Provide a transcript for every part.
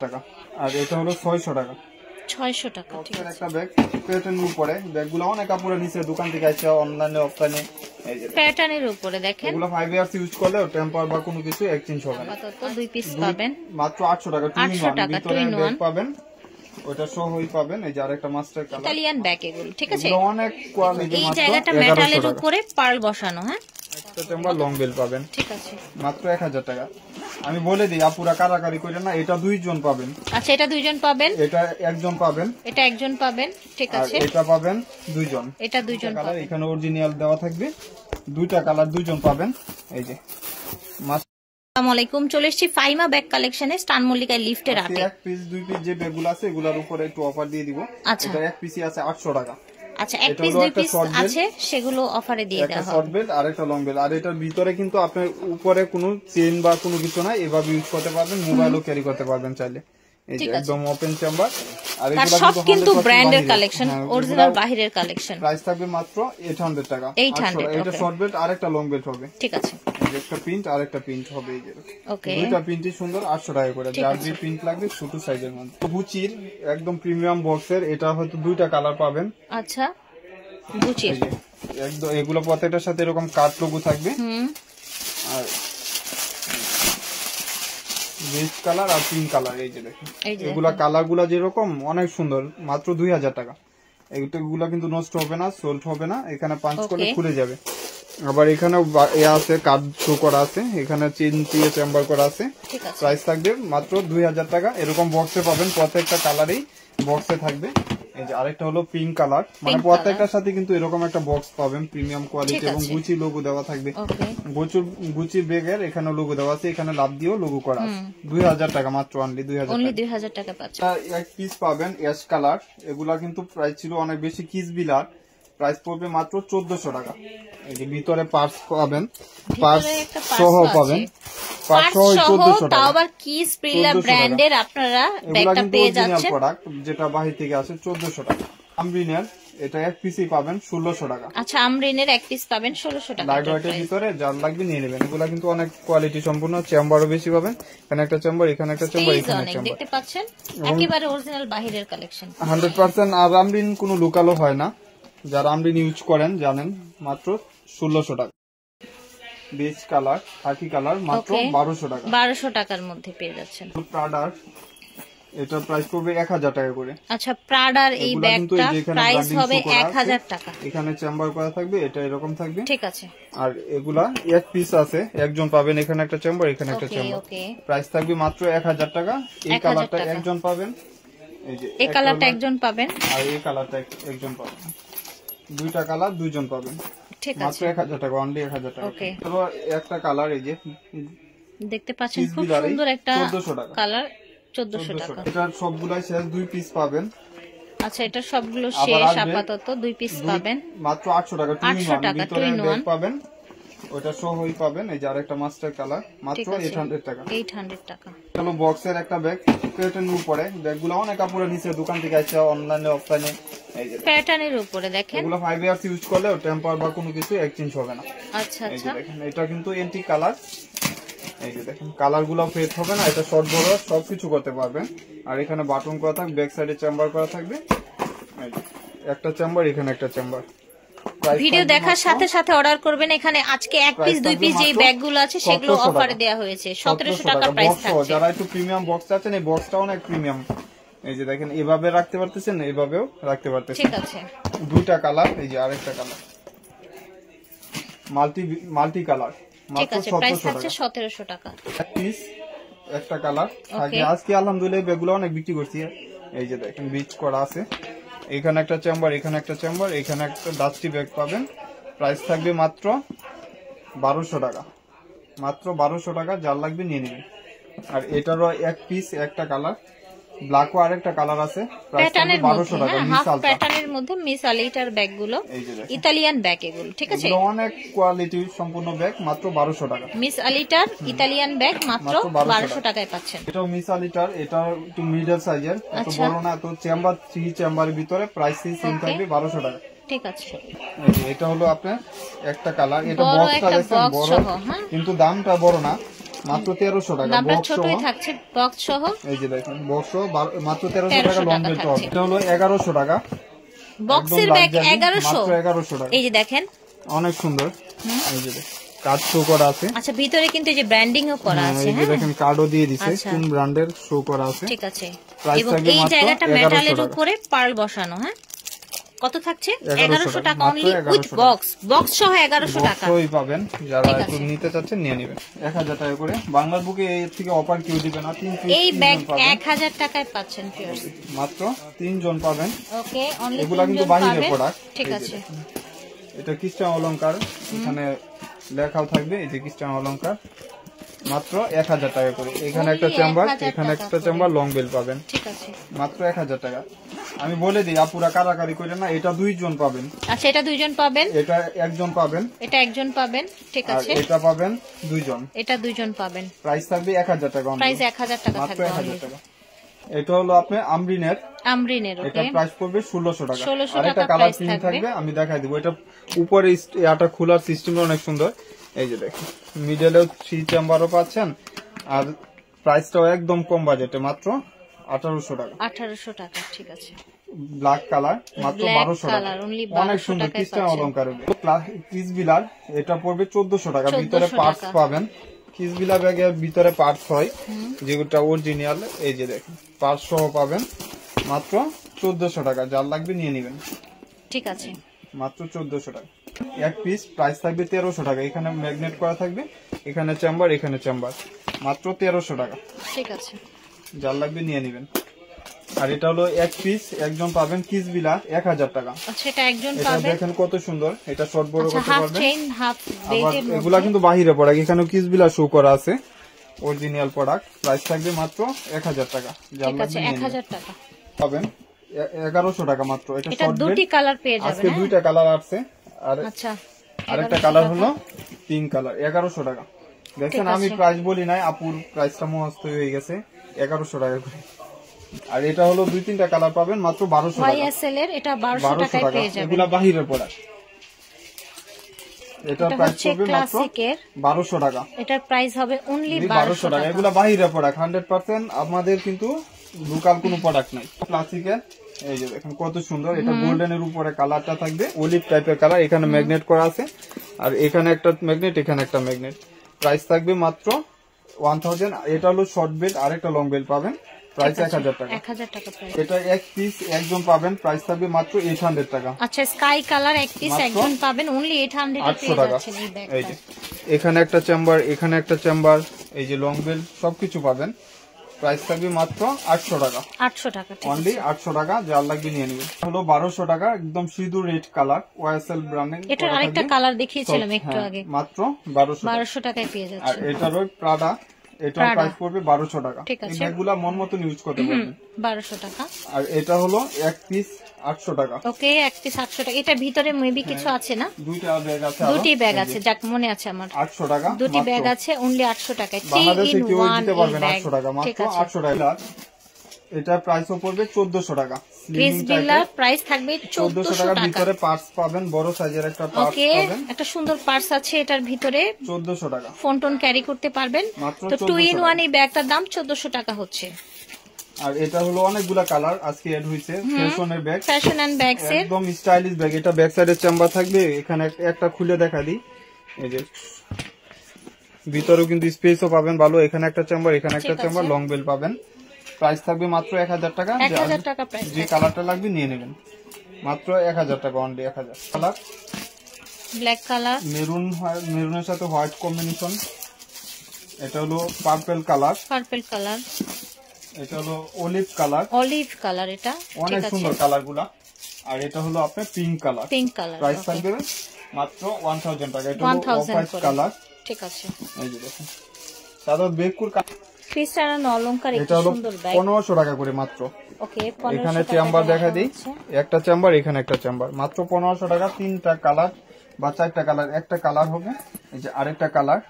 টাকা আর এটা হলো 600 টাকা। 600 টাকা। ঠিক আছে, একটা ব্যাগ প্যাটার্নের উপরে, ব্যাগগুলো অনেক কাপড়ের নিচে দোকান থেকে আসে অনলাইনে অফলাইনে। এই যে প্যাটার্নের উপরে দেখেন, এগুলো 5 ইয়ার্স ইউজ করলে টেম্পার বা কোনো কিছু এক্সচেঞ্জ হবে না। কত? 2 পিস পাবেন মাত্র 800 টাকা। 800 টাকা, ভিতরে ব্যাগ পাবেন, ওটা সহই পাবেন। এই যে আরেকটা মাস্টার কালার ইতালিয়ান ব্যাগ এগুলো। ঠিক আছে, অনেক কোয়ালিটি। এই মাত্র জায়গাটা মেটালের উপরে পার্ল বসানো। হ্যাঁ, একটা চেম্বার লং বেল পাবেন। ঠিক আছে, মাত্র 1000 টাকা। আমি বলে দিই আপুরা কারাকারি করে না, এটা 2 জন পাবেন। আচ্ছা, এটা 2 জন পাবেন, এটা 1 জন পাবেন, এটা 1 জন পাবেন। ঠিক আছে, এটা পাবেন 2 জন, এটা 2 জন পাবেন। এখানে অরিজিনাল দেওয়া থাকবে, 2টা কালার 2 জন পাবেন। এই যে আসসালামু আলাইকুম, চলে এসেছি ফাইমা ব্যাগ কালেকশনে, স্টান মল্লিকায় লিফটের আগে। 1 পিস 2 পিস যে ব্যাগগুলো আছে এগুলোর উপরে একটু অফার দিয়ে দিব। আচ্ছা, এটা 1 পিসই আছে 800 টাকা। আচ্ছা, 1 পিস 2 পিস আছে, সেগুলো অফারে দিয়ে দেওয়া হবে। শর্ট বেল্ট আর একটা লং বেল্ট। আর এটার ভিতরে কিন্তু আপনার উপরে কোনো চেইন বা কোনো কিছু নাই, এভাবে ইউজ করতে পারবেন, মোবাইলও ক্যারি করতে পারবেন চাইলে। এই যে একদম ওপেন চেম্বার। আর এগুলো সব কিন্তু ব্র্যান্ডের কালেকশন, অরিজিনাল বাহিরের কালেকশন। প্রাইস থাকবে মাত্র 800 টাকা। 800। এটা শর্ট বেল্ট আর একটা লং বেল্ট হবে। ঠিক আছে, একটা প্রিন্ট আর একটা প্রিন্ট হবে। এই যে ওকে, দুইটা প্রিন্টই সুন্দর, 800 টাকা করে। যার যে প্রিন্ট লাগবে ছোট সাইজের মধ্যে। গুচির একদম প্রিমিয়াম বক্সের, এটা হয়তো 2টা কালার পাবেন। আচ্ছা, গুচির একদম এগুলো প্রত্যেকটার সাথে এরকম কাট লোগো থাকবে। আর রেড কালার আর পিঙ্ক কালার। এই যে দেখুন এগুলা কালারগুলা যেরকম অনেক সুন্দর, মাত্র 2000 টাকা। এগুলা কিন্তু নষ্ট হবে না, সোল্ড হবে না, এখানে পাঞ্চ করলে খুলে যাবে। আবার এখানে আছে কার্ড শো করা আছে, এখানে চেন দিয়ে চেম্বার করা আছে। প্রাইস থাকবে মাত্র 2000 টাকা। এরকম বক্সে পাবেন, প্রত্যেকটা কালারেই বক্সে থাকবে। এই যে আরেকটা হলো পিঙ্ক কালার, মানে প্রত্যেকটার সাথে কিন্তু এরকম একটা বক্স পাবেন, প্রিমিয়াম কোয়ালিটি এবং গুচি লোগো দেওয়া থাকবে। গুচি ব্যাগের এখানে লোগো দেওয়া আছে, এখানে লাভ দিয়েও লোগো করা আছে। 2000 টাকা মাত্র, অনলি 2000 টাকা পাচ্ছেন। এক পিস পাবেন অ্যাশ কালার। এগুলা কিন্তু প্রাইস ছিল অনেক বেশি, কিস বিলার। প্রাইস পড়বে মাত্র 1400 টাকা। এই যে ভিতরে পার্স পাবেন, পার্স সহ পাবেন, পার্স সহ 1400 টাকা। তাও আবার কিস প্রিলা ব্র্যান্ডের আপনারা ব্যাগটা পেয়ে যাচ্ছেন। প্রোডাক্ট যেটা বাহির থেকে আসে 1400 টাকা। আমরিনের এটা এক পিসই পাবেন 1600 টাকা। আচ্ছা, আমরিনের এক পিস পাবেন 1600 টাকা। লাইট ওয়েটের ভিতরে যার লাগবে নিয়ে নেবেন। এগুলা কিন্তু অনেক কোয়ালিটি সম্পূর্ণ, চেম্বারও বেশি পাবেন। এখানে একটা চেম্বার, এখানে একটা চেম্বার, এখানে একটা চেম্বার। দেখতে পাচ্ছেন একেবারে অরিজিনাল বাহিরের কালেকশন 100%। আর আমরিন কোনো লোকালও হয় না, যারা আমরিন ইউজ করেন জানেন। মাত্র 1600 টাকা। বেজ কালার, খাকি কালার, মাত্র 1200 টাকা। 1200 টাকার মধ্যে পেয়ে যাচ্ছেন। প্রাডার, এটা প্রাইস পড়বে 1000 টাকা করে। আচ্ছা, প্রাডার এই ব্যাগটা প্রাইস হবে 1000 টাকা। এখানে চেম্বার করা থাকবে, এটা এরকম থাকবে। ঠিক আছে, আর এগুলা এক পিস আছে, একজন পাবেন। এখানে একটা চেম্বার, এখানে একটা চেম্বার। প্রাইস থাকবে মাত্র 1000 টাকা। এই কালারটা একজন পাবেন, এই যে এই কালারটা একজন পাবেন, আর এই কালারটা একজন পাবেন। 2টা কালার 2 জন পাবেন। ঠিক আছে, মাত্র 1000 টাকা, অনলি 1000 টাকা। তো একটা কালার এই যে দেখতে পাচ্ছেন, খুব সুন্দর একটা 1400 টাকা কালার, 1400 টাকা। এটা সবগুলাই শেষ, 2 পিস পাবেন। আচ্ছা, এটা সবগুলো শেষ, আপাতত 2 পিস পাবেন মাত্র 800 টাকা। 800 টাকা, 2 in 1 পাবেন, ওটা সহই পাবেন। এই যে আরেকটা মাস্টার কালার, মাত্র 800 টাকা। 800 টাকা। চলো বক্সের একটা ব্যাগ প্যাটার্নের উপরে, ব্যাগগুলো অনেক কাপড়ের নিচে দোকান থেকে আসে অনলাইনে অফলাইনে। এই যে প্যাটার্নের উপরে দেখেন, এগুলো 5 ইয়ার্স ইউজ করলে টেম্পার বা কোনো কিছু এক্সচেঞ্জ হবে না। আচ্ছা এই আচ্ছা, যে দেখেন এটা কিন্তু এন্টি কালার। এই যে দেখেন কালারগুলো ফেড হবে না, এটা শর্ট বড় সবকিছু করতে পারবেন। আর এখানে বাটন করা থাকবে, ব্যাক সাইডে চেম্বার করা থাকবে। এই যে একটা চেম্বার, এখানে একটা চেম্বার। ভিডিও দেখার সাথে সাথে অর্ডার করবেন। এখানে আজকে এক পিস 2 পিস যেই ব্যাগগুলো আছে সেগুলো অফারে দেওয়া হয়েছে 1700 টাকা প্রাইস থাকছে। যারা একটু প্রিমিয়াম বক্স চাচ্ছেন, এই বক্সটাও অনেক প্রিমিয়াম। এই যে দেখেন এভাবে রাখতে পারতেছেন, এভাবেও রাখতে পারতেছেন। ঠিক আছে, 2টা কালার। এই যে আরেকটা কালার, মাল্টি কালার, ঠিক আছে, প্রাইস থাকছে 1700 টাকা। এক পিস একটা কালার। আজকে আলহামদুলিল্লাহ ব্যাগগুলো অনেক বিক্রি করছি। এই যে দেখেন বিচ করা আছে, এখানে একটা চেম্বার, এখানে একটা চেম্বার, এখানে একটা ডাস্টি ব্যাগ পাবেন। প্রাইস থাকবে মাত্র 1200 টাকা। মাত্র 1200 টাকা, যার লাগবে নিয়ে নেবেন। আর এটারও এক পিস একটা কালার, ব্ল্যাকও আরেকটা কালার আছে। প্রাইস থাকবে 1200 টাকা। হাফ প্যাটার্নের মধ্যে মিস আলিটার ব্যাগগুলো, ইতালিয়ান ব্যাগ এগুলো। ঠিক আছে, অনেক কোয়ালিটি সম্পূর্ণ ব্যাগ, মাত্র 1200 টাকা। মিস আলিটার ইতালিয়ান ব্যাগ মাত্র 1200 টাকায় পাচ্ছেন। এটাও মিস আলিটার, এটা একটু মিডল সাইজের, এত বড় না, তো চেম্বার 3 চেম্বারের ভিতরে প্রাইস সেম থাকবে 1200 টাকা। ঠিক আছে, এটা হলো আপনার একটা কালার। এটা বক্সটা দেখেন বড়, কিন্তু দামটা বড় না। মাত্র 1300 টাকা। দামটা বক্স ছোটই সহ থাকছে, বক্স সহ। এই যে দেখেন বক্স সহ মাত্র 1300 টাকা লং বেল্ট হবে। এটা হলো 1100 টাকা। বক্সের ব্যাগ 1100, মাত্র 1100 টাকা। এই যে দেখেন অনেক সুন্দর, এই যে কার্ড শো করা আছে। আচ্ছা, ভিতরে কিন্তু এই যে ব্র্যান্ডিং ও করা আছে। হ্যাঁ, এই যে দেখেন কার্ডও দিয়ে দিয়েছে, আচ্ছা। কোন ব্র্যান্ডের শো করা আছে। ঠিক আছে, প্রাইস এবং থাকবে এই মাত্র জায়গাটা 1100 মেটালের টাকা। উপরে পার্ল বসানো। হ্যাঁ, কত থাকছে? 1100 টাকা মাত্র অনলি, 1100 উইথ টাকা। বক্স, বক্স সহ 1100 টাকা। বক্সই পাবেন, যারা ঠিক একটু আছে। নিতে চাচ্ছেন নিয়ে নেবেন। 1000 টাকা করে বাংলার বুকে এর থেকে অফার কেউ দিবে না। 3 পিস এই ব্যাগ 1000 টাকায় পাচ্ছেন ভিউয়ার্স। মাত্র 3 জন পাবেন। ওকে, অনলি এগুলা কিন্তু বাইরের প্রোডাক্ট। ঠিক আছে। এটা ক্রিস্টান অলংকার, এখানে লেখাও থাকবে, এই যে ক্রিস্টান অলংকার, মাত্র 1000 টাকা করে। এখানে একটা চেম্বার, এখানে একটা চেম্বার লং বেল পাবেন। ঠিক আছে, মাত্র 1000 টাকা। আমি বলে দিই আপুরা কারাকারি করে না, এটা 2 জন পাবেন। আচ্ছা, এটা 2 জন পাবেন, এটা 1 জন পাবেন, এটা 1 জন পাবেন। ঠিক আর আছে, এটা পাবেন 2 জন। এটা 2 জন পাবেন। প্রাইস থাকবে 1000 টাকা। প্রাইস 1000 টাকা মাত্র থাকবে 1000 only। টাকা। এটা হলো আপনার আমরিনের, আমরিনের। এটা ওকে, প্রাইস পড়বে 1600 টাকা। 1600 আর একটা টাকা কালার প্রাইস প্রিন্ট থাকবে। থাকবে, আমি দেখাই দিব। এটা উপরে এটা খোলার সিস্টেমটা অনেক সুন্দর, এই যে দেখুন মিডলেও 3 চেম্বারও পাচ্ছেন, আর প্রাইসটাও একদম কম বাজেটে, মাত্র 1800 টাকা। 1800 টাকা। ঠিক আছে, ব্ল্যাক কালার মাত্র Black 1200 টাকা। color, only অনেক 1200 সুন্দর টাকায় ক্রিস্টান পাচ্ছেন। অলংকার। কিস বিলার, এটা পড়বে 1400 টাকা। 1400 ভিতরে পার্টস টাকা। পাবেন, কিস বিলার ব্যাগের ভিতরে পার্টস হয় যেগুলো অরিজিনাল, এই যে দেখুন পার্টস সহ পাবেন। মাত্র 1400 টাকা, যার লাগবে নিয়ে নেবেন। ঠিক আছে, মাত্র 1400 টাকা। এক পিস প্রাইস থাকবে 1300 টাকা। এখানে ম্যাগনেট করা থাকবে, এখানে চেম্বার, এখানে চেম্বার, মাত্র 1300 টাকা। ঠিক আছে, যার লাগবে নিয়ে নেবেন। আর এটা হলো এক পিস, একজন পাবেন কিস বিলা 1000 টাকা। আচ্ছা, এটা 1 জন এটা পাবেন। দেখেন কত সুন্দর, এটা শর্ট বড় আচ্ছা, করতে হাফ পারবেন। চেইন, হাফ আবার বেল্টের এগুলা মধ্যে। কিন্তু বাহিরে পড়া, এখানে কিস বিলা শো করা আছে, অরিজিনাল প্রোডাক্ট। প্রাইস থাকবে মাত্র 1000 টাকা। যার ঠিক আছে, লাগবে নিয়ে নেবেন। 1000 টাকা পাবেন 1100 টাকা মাত্র। এটা এটা শর্ট দুটি কালার পেয়ে যাবেন। আজকে হ্যাঁ? 2টা কালার আছে, আর আচ্ছা, আরেকটা কালার হলো পিঙ্ক কালার। 1100 টাকা। দেখেন আমি প্রাইস বলি নাই, আপুর প্রাইসটা মস্ত হয়ে গেছে, 1100 টাকা করে। আর এটা হলো 2-3টা কালার পাবেন, মাত্র 1200 টাকা। YSL এর এটা 1200 1200 টাকায় টাকা। পেয়ে যাবেন। এগুলা বাহিরের প্রোডাক্ট। এটা প্রাইস হচ্ছে পড়বে মাত্র ক্লাসিকের, 1200 টাকা। এটার প্রাইস হবে অনলি 1200 টাকা। এগুলা বাহিরের প্রোডাক্ট 100%, আমাদের কিন্তু লোকাল কোনো প্রোডাক্ট নাই। ক্লাসিকের, এই যে দেখেন কত সুন্দর, এটা গোল্ডেন এর উপরে কালারটা থাকবে, অলিভ টাইপের কালার, এখানে ম্যাগনেট করা আছে, আর এখানে একটা ম্যাগনেট, এখানে একটা ম্যাগনেট। প্রাইস থাকবে মাত্র 1000। এটা হলো শর্ট বেল্ট, আর একটা লং বেল্ট পাবেন, প্রাইস 1000 টাকা। 1000 টাকা প্রাইস। এটা এক পিস, একজন পাবেন, প্রাইস থাকবে মাত্র 800 টাকা। আচ্ছা, স্কাই কালার এক পিস, একজন পাবেন অনলি 800 এ 800 পেয়ে টাকা। যাচ্ছেন এই এই ব্যাগটা। যে এখানে একটা চেম্বার, এখানে একটা চেম্বার, এই যে লং বেল্ট সবকিছু পাবেন, প্রাইস থাকবে মাত্র 800 টাকা। 800 টাকা। ঠিক অনলি 800 টাকা, যার লাগবে নিয়ে নেবেন। হলো 1200 টাকা, একদম সিঁদুর রেড কালার, ওয়াইএসএল ব্র্যান্ডিং। এটার আরেকটা কালার দেখিয়েছিলাম একটু আগে, মাত্র 1200 টাকা। 1200 টাকায় পেয়ে আর যাচ্ছেন। এটারও প্রাডা, এটার প্রাইস পড়বে 1200 টাকা। ঠিক আছে। এই ব্যাগগুলা মন মতন ইউজ করতে পারবেন। 1200 টাকা। আর এটা হলো এক পিস 800 টাকা। ওকে, এক পিস 800 টাকা। এটা ভিতরে মেবি কিছু আছে না? দুইটা ব্যাগ আছে, আরো দুটি ব্যাগ আছে, যাক মনে আছে আমার। 800 টাকা। দুটি ব্যাগ আছে অনলি 800 টাকায়। 3 বাংলাদেশে in কেউ 1 দিতে পারবেন ব্যাগ। 800 টাকা, ঠিক মাত্র আছে। 800 টাকা। এটা প্রাইসও পড়বে 1400 টাকা। ক্রিস বিল্লার প্রাইস থাকবে 1400 1400 টাকা। টাকা। ভিতরে পার্টস পাবেন, বড় সাইজের একটা পার্টস ওকে, পাবেন, একটা সুন্দর পার্স আছে এটার ভিতরে, 1400 টাকা। ফোন টোন ক্যারি করতে পারবেন। মাত্র তো 2 in 1 টাকা। এই ব্যাগটার দাম 1400 টাকা হচ্ছে। আর এটা হলো অনেকগুলা কালার আজকে এড হইছে, ফ্যাশনের ব্যাগ, ফ্যাশন এন্ড ব্যাগস এর একদম স্টাইলিশ ব্যাগ। এটা ব্যাক সাইডের চেম্বার থাকবে, এখানে একটা খুলে দেখা দিই, এই যে ভিতরেও কিন্তু স্পেসও পাবেন ভালো, এখানে একটা চেম্বার, এখানে একটা চেম্বার, লং বেল পাবেন। প্রাইস থাকবে মাত্র 1000 টাকা। 1000 টাকা প্রাইস। যে কালারটা লাগবে নিয়ে নেবেন, মাত্র 1000 টাকা, অনলি 1000। কালার ব্ল্যাক কালার, মেরুনের সাথে হোয়াইট কম্বিনেশন। এটা হলো পার্পল কালার, পার্পল কালার, এটা হলো অলিভ কালার, অলিভ কালার। এটা অনেক সুন্দর কালার গুলা। আর এটা হলো আপনার pink colour, pink colour. Price থাকবে মাত্র 1000 টাকা। এটা হলো অফ হোয়াইট কালার, ঠিক আছে। এই যে দেখুন সাদা বেকুর। ক্রিস্টান অলংকার এটা একটা হলো সুন্দর ব্যাগ। 1500 টাকা করে মাত্র। ওকে, এখানে চেম্বার দেখা দিই, একটা চেম্বার, এখানে একটা চেম্বার, মাত্র 1500 টাকা। 3টা কালার বা 4টা কালার, একটা কালার হবে, এই যে আরেকটা কালার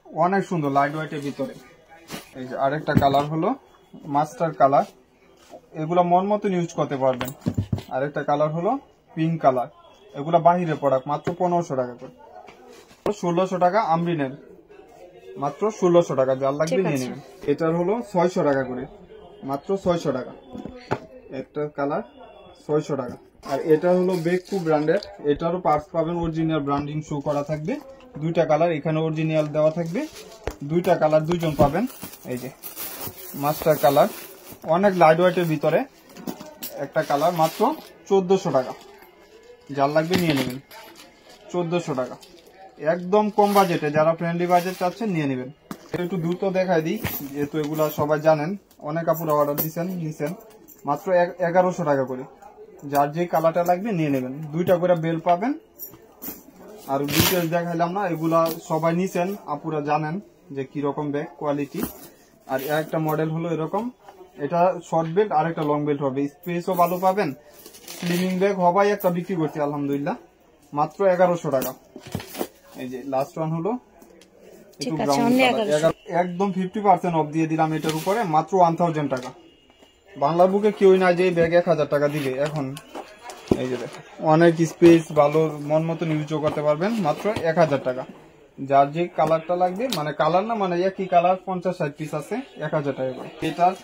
অনেক সুন্দর লাইট ওয়েটের ভিতরে। এই যে আরেকটা কালার হলো মাস্টার কালার, এগুলা মন মতন ইউজ করতে পারবেন। আরেকটা কালার হলো পিঙ্ক কালার, এগুলা বাহিরে প্রোডাক্ট, মাত্র 1500 টাকা করে। 1600 টাকা আমরিনের, মাত্র 1600 টাকা, যার লাগবে নিয়ে নেবেন। এটার হলো 600 টাকা করে, মাত্র 600 টাকা। একটা কালার 600 টাকা। আর এটা হলো বেকু ব্র্যান্ডের, এটারও পার্টস পাবেন অরিজিনাল, ব্র্যান্ডিং শো করা থাকবে। দুইটা কালার এখানে অরিজিনাল দেওয়া থাকবে, দুইটা কালার দুইজন পাবেন। এই যে মাস্টার কালার, অনেক লাইট ওয়েটের ভিতরে একটা কালার, মাত্র 1400 টাকা, যার লাগবে নিয়ে নেবেন। 1400 টাকা, একদম কম বাজেটে, যারা ফ্রেন্ডলি বাজেট চাচ্ছেন নিয়ে নেবেন। একটু দ্রুত দেখাই দিই, যেহেতু এগুলা সবাই জানেন, অনেক কাপড় অর্ডার নিছেন। মাত্র 1100 টাকা করে, যার যে কালারটা লাগবে নিয়ে নেবেন। দুইটা করে বেল পাবেন। আর ডিটেলস দেখাইলাম না, এগুলা সবাই নিছেন, আপুরা জানেন যে কিরকম ব্যাগ কোয়ালিটি। আর একটা মডেল হলো এরকম, এটা শর্ট বেল্ট আর একটা লং বেল্ট হবে, স্পেসও ভালো পাবেন। স্লিমিং ব্যাগ হবাই একটা বিক্রি করছি আলহামদুলিল্লাহ, মাত্র 1100 টাকা। এই যে লাস্ট ওয়ান হলো একদম 50% অফ দিয়ে দিলাম এটার উপরে, মাত্র 1000 টাকা। বাংলার বুকে কেউই না যে ব্যাগ 1000 টাকা দিবে এখন। এই যে অনেক স্পেস, ভালো মন মতন ইউজও করতে পারবেন, মাত্র 1000 টাকা। যার যে কালারটা লাগবে, মানে কালার না, মানে একই কালার 50-60 পিস আছে, 1000 টাকা করে। এটার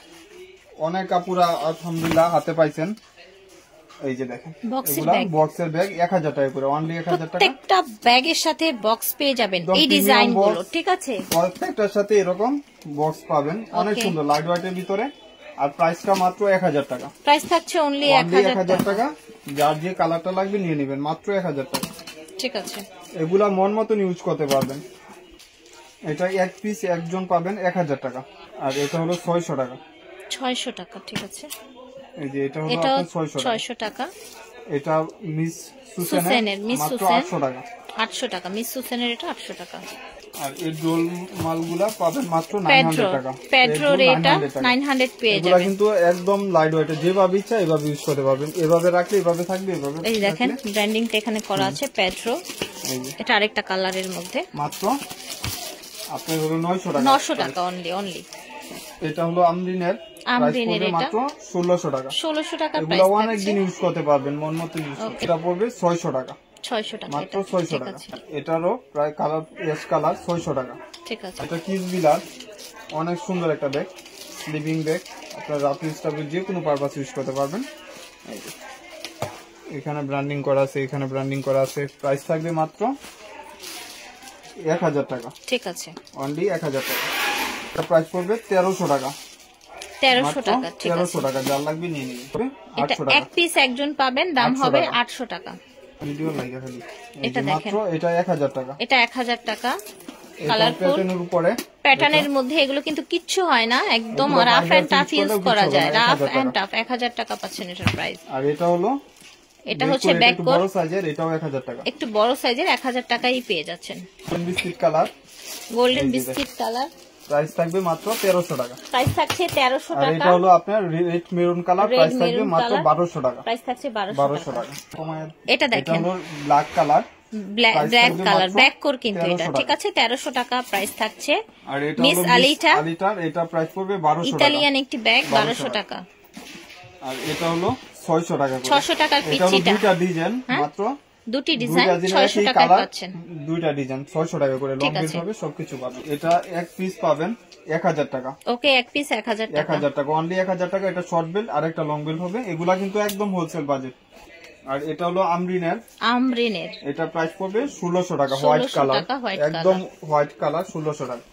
অনেক কাপুরা আলহামদুলিল্লাহ হাতে পাইছেন। এই যে দেখেন, এগুলা বক্সের ব্যাগ 1000 টাকা করে, অনলি 1000 টাকা। প্রত্যেকটা ব্যাগের সাথে বক্স পেয়ে যাবেন, এই ডিজাইনগুলো, ঠিক আছে? প্রত্যেকটার সাথে এরকম বক্স পাবেন, অনেক সুন্দর লাইট ওয়েটের ভিতরে। আর প্রাইসটা মাত্র 1000 টাকা। প্রাইস থাকছে অনলি 1000 টাকা। যার যে কালারটা লাগবে নিয়ে নেবেন, মাত্র 1000 টাকা। ঠিক আছে, এগুলা মন মতন ইউজ করতে পারবেন। এটা এক পিস একজন পাবেন 1000 টাকা। আর এটা হলো 600 টাকা। 600 টাকা, ঠিক আছে। এই যে এটা হলো 600 টাকা। এটা মিস সুসেনের, মাত্র 800 টাকা। 800 টাকা মিস সুসেনের, এটা 800 টাকা। আর এই ডোল মালগুলা পাবেন মাত্র 900 টাকা। পেট্রোর এটা 900 পেয়ে যাবেন। এগুলা কিন্তু একদম লাইট ওয়েট, যেভাবে ইচ্ছা এভাবে ইউজ করতে পারবেন। এভাবে রাখলে এভাবে থাকবে, এভাবে। এই দেখেন ব্র্যান্ডিংটা এখানে করা আছে পেট্রো। এটা আরেকটা কালারের মধ্যে, মাত্র আপনার হলো 900 টাকা। 900 টাকা অনলি। এটা হলো আমরিনের, এটা মাত্র 1600 টাকা। 1600 টাকা প্রাইস। এগুলো অনেক দিন ইউজ করতে পারবেন, মন মতো ইউজ। এটা পড়বে 600 টাকা। 600 টাকা, মাত্র 600 টাকা। এটারও প্রায় কালার এস কালার 600 টাকা। ঠিক আছে। এটা কিস বিলার, অনেক সুন্দর একটা ব্যাগ, স্লিপিং ব্যাগ। আপনার রাফ স্টাফের যে কোনো পারপাস ইউজ করতে পারবেন। এখানে ব্র্যান্ডিং করা আছে, এখানে ব্র্যান্ডিং করা আছে। প্রাইস থাকবে মাত্র 1000 টাকা। ঠিক আছে, অনলি 1000 টাকা। এটা প্রাইস পড়বে 1300 টাকা। 1300 টাকা, ঠিক আছে। 1300 টাকা, যার লাগবে নিয়ে নিন। এটা এক পিস একজন পাবেন, দাম হবে 800 টাকা। ভিডিও লাগা খালি। এটা দেখেন, মাত্র এটা 1000 টাকা। এটা 1000 টাকা। কালারফুল প্যাটার্নের উপরে, প্যাটার্নের মধ্যে এগুলো কিন্তু কিচ্ছু হয় না, একদম রাফ এন্ড টাফ ইউজ করা যায়। রাফ এন্ড টাফ 1000 টাকা পাচ্ছেন এটার প্রাইস। আর এটা হলো, এটা হচ্ছে ব্যাককোট, বড় সাইজের, এটাও 1000 টাকা। একটু বড় সাইজের 1000 টাকাই পেয়ে যাচ্ছেন। Golden biscuit colour, golden biscuit colour, price থাকবে মাত্র 1300 টাকা। প্রাইস থাকছে 1300 টাকা। আর এটা হলো আপনার রেড মেরুন কালার, প্রাইস থাকবে মাত্র 1200 টাকা। প্রাইস থাকছে 1200 টাকা। এটা দেখেন, এটা হলো ব্ল্যাক কালার, ব্ল্যাক কালার ব্যাককোট, কিন্তু এটা ঠিক আছে 1300 টাকা প্রাইস থাকছে। আর এটা মিস আলিটার, এটা প্রাইস পড়বে 1200 টাকা। ইতালিয়ান একটি ব্যাগ 1200 টাকা। আর এটা হলো 600 টাকা করে। 600 টাকার পিচিটা, দুটো ডিজাইন, মাত্র দুটি ডিজাইন 600 টাকায় পাচ্ছেন। দুইটা ডিজাইন 600 টাকা করে, লং বেল হবে, সবকিছু পাবেন। এটা এক পিস পাবেন 1000 টাকা। ওকে, এক পিস 1000 টাকা। 1000 টাকা, অনলি 1000 টাকা। এটা শর্ট বেল্ট আর একটা লং বেল্ট হবে, এগুলা কিন্তু একদম হোলসেল বাজেট। আর এটা হলো আমরিনের, এটা প্রাইস পড়বে 1600 টাকা। হোয়াইট কালার, একদম হোয়াইট কালার, 1600 টাকা।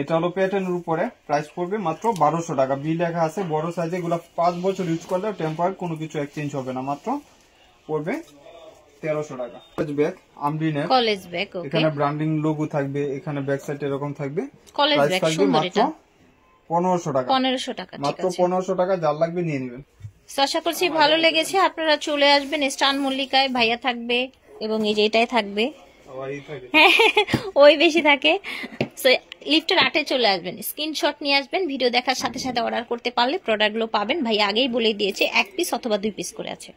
এটা হলো প্যাটার্নের উপরে, প্রাইস পড়বে মাত্র 1200 টাকা। বি লেখা আছে, বড় সাইজে, এগুলা 5 বছর ইউজ করলে টেম্পার কোনো কিছু এক্সচেঞ্জ হবে না, মাত্র পড়বে 1300 টাকা। ব্যাগ আমরিনের, কলেজ ব্যাগ, ওকে। এখানে ব্র্যান্ডিং লোগো থাকবে, এখানে ব্যাক সাইড এরকম থাকবে। কলেজ ব্যাগ সুন্দর, এটা 1500 টাকা। 1500 টাকা, মাত্র 1500 টাকা, যার লাগবে নিয়ে নেবেন। আশা করছি ভালো লেগেছে। আপনারা চলে আসবেন স্টান মল্লিকায়, ভাইয়া থাকবে এবং এই যে এটাই থাকবে, ওই বেশি থাকে। লিফটের 8-এ চলে আসবেন, স্ক্রিনশট নিয়ে আসবেন, ভিডিও দেখার সাথে সাথে অর্ডার করতে পারলে প্রোডাক্টগুলো পাবেন। ভাইয়া আগেই বলে দিয়েছে 1 পিস অথবা 2 পিস করে আছে।